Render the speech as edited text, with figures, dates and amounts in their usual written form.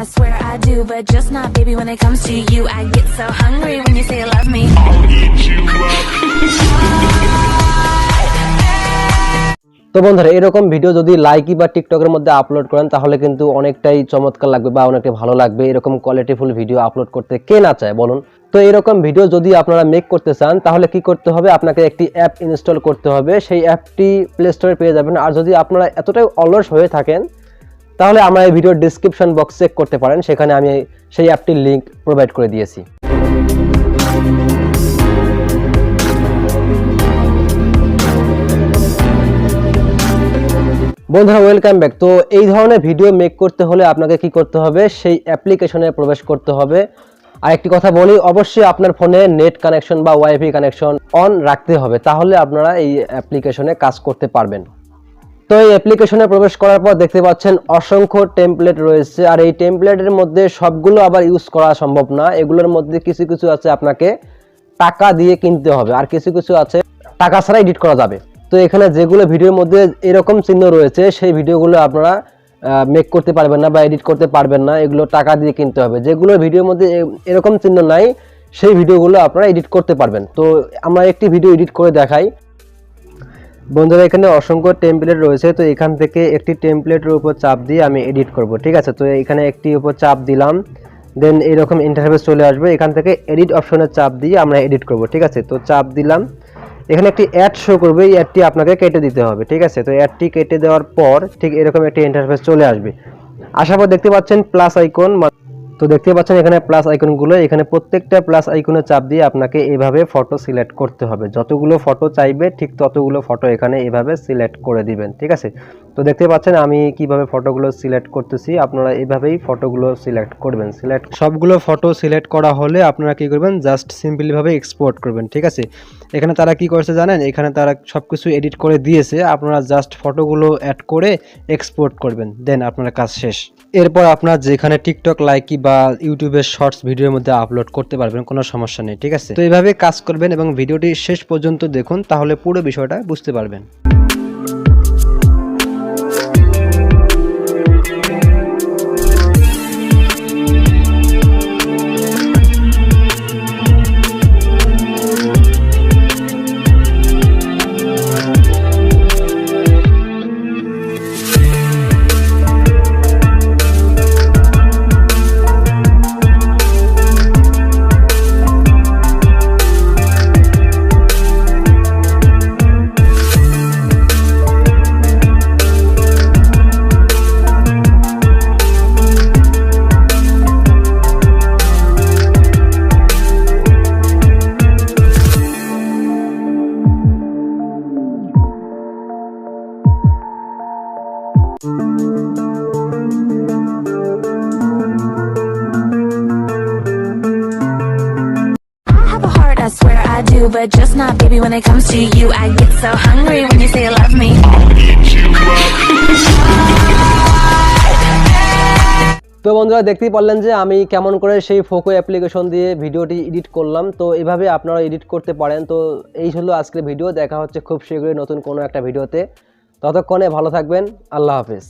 swear I do, but just not baby when it comes to you. I get so hungry when you say you love me. তো বন্ধুরা এরকম video যদি Likee বা টিকটকের মধ্যে upload করেন তাহলে কিন্তু অনেকটাই চমৎকার লাগবে বা অনেকটাই ভালো লাগবে। এরকম কোয়ালিটিফুল ভিডিও আপলোড করতে কে না চায় বলুন। তো এরকম ভিডিও যদি আপনারা মেক করতে চান তাহলে কি করতে হবে, আপনাকে একটি অ্যাপ ইনস্টল করতে হবে। সেই অ্যাপটি প্লে স্টোরে পেয়ে যাবেন। আর যদি আপনারা এতটাই অলস হয়ে থাকেন তাহলে আমরা এই ভিডিওর ডেসক্রিপশন বক্স চেক করতে পারেন, সেখানে আমি সেই অ্যাপটির লিঙ্ক প্রোভাইড করে দিয়েছি। বন্ধুরা ওয়েলকাম ব্যাক। তো এই ধরনের ভিডিও মেক করতে হলে আপনাকে কি করতে হবে, সেই অ্যাপ্লিকেশনে প্রবেশ করতে হবে। আর একটি কথা বলি, অবশ্যই আপনার ফোনে নেট কানেকশন বা ওয়াইফাই কানেকশন অন রাখতে হবে, তাহলে আপনারা এই অ্যাপ্লিকেশনে কাজ করতে পারবেন। তো এই অ্যাপ্লিকেশনে প্রবেশ করার পর দেখতে পাচ্ছেন অসংখ্য টেমপ্লেট রয়েছে। আর এই টেমপ্লেটের মধ্যে সবগুলো আবার ইউজ করা সম্ভব না। এগুলোর মধ্যে কিছু কিছু আছে আপনাকে টাকা দিয়ে কিনতে হবে, আর কিছু কিছু আছে টাকা ছাড়া এডিট করা যাবে। তো এখানে যেগুলো ভিডিওর মধ্যে এরকম চিহ্ন রয়েছে সেই ভিডিওগুলো আপনারা মেক করতে পারবেন না বা এডিট করতে পারবেন না, এগুলো টাকা দিয়ে কিনতে হবে। যেগুলো ভিডিওর মধ্যে এরকম চিহ্ন নাই সেই ভিডিওগুলো আপনারা এডিট করতে পারবেন। তো আমরা একটি ভিডিও এডিট করে দেখাই। বন্ধুরা এখানে অসংখ্য টেমপ্লেট রয়েছে, তো এখান থেকে একটি টেমপ্লেটের উপর চাপ দিয়ে আমি এডিট করব, ঠিক আছে। তো এখানে একটি উপর চাপ দিলাম, দেন এরকম ইন্টারফেস চলে আসবে। এখান থেকে এডিট অপশনে চাপ দিয়ে আমরা এডিট করব, ঠিক আছে। তো চাপ দিলাম, এখানে একটি অ্যাড শো করবে, এই অ্যাডটি আপনাকে কেটে দিতে হবে, ঠিক আছে। তো অ্যাডটি কেটে দেওয়ার পর ঠিক এরকম একটি ইন্টারফেস চলে আসবে। আসার পর দেখতে পাচ্ছেন প্লাস আইকন, তো দেখতে পাচ্ছেন এখানে প্লাস আইকনগুলো, এখানে প্রত্যেকটা প্লাস আইকনে চাপ দিয়ে আপনাকে এইভাবে ফটো সিলেক্ট করতে হবে। যতগুলো ফটো চাইবে ঠিক ততগুলো ফটো এখানে এইভাবে সিলেক্ট করে দিবেন, ঠিক আছে। তো দেখতে পাচ্ছেন আমি কিভাবে ফটোগুলো সিলেক্ট করতেছি, আপনারা এইভাবেই ফটোগুলো সিলেক্ট করবেন। সবগুলো ফটো সিলেক্ট করা হলে আপনারা কি করবেন, জাস্ট সিম্পলিভাবে এক্সপোর্ট করবেন, ঠিক আছে। এখানে তারা কি করছে জানেন, এখানে তারা সবকিছু এডিট করে দিয়েছে, আপনারা জাস্ট ফটোগুলো অ্যাড করে এক্সপোর্ট করবেন, দেন আপনার কাজ শেষ। এরপর আপনার যেখানে টিকটক লাইকি বা ইউটিউবের শর্টস ভিডিওর মধ্যে আপলোড করতে পারবেন, কোনো সমস্যা নেই, ঠিক আছে। তো এইভাবে কাজ করবেন এবং ভিডিওটি শেষ পর্যন্ত দেখুন, তাহলে পুরো বিষয়টা বুঝতে পারবেন। I swear I do, but just not baby when it comes to you. I get so hungry when you say you love me. তো বন্ধুরা দেখতেই পারলেন যে আমি কেমন করে সেই ফোকো অ্যাপ্লিকেশন দিয়ে ভিডিওটি এডিট করলাম। তো এভাবে আপনারা এডিট করতে পারেন। তো এই হলো আজকের ভিডিও, দেখা হচ্ছে খুব শীঘ্রই নতুন কোনো একটা ভিডিওতে। ততক্ষণে ভালো থাকবেন, আল্লাহ হাফেজ।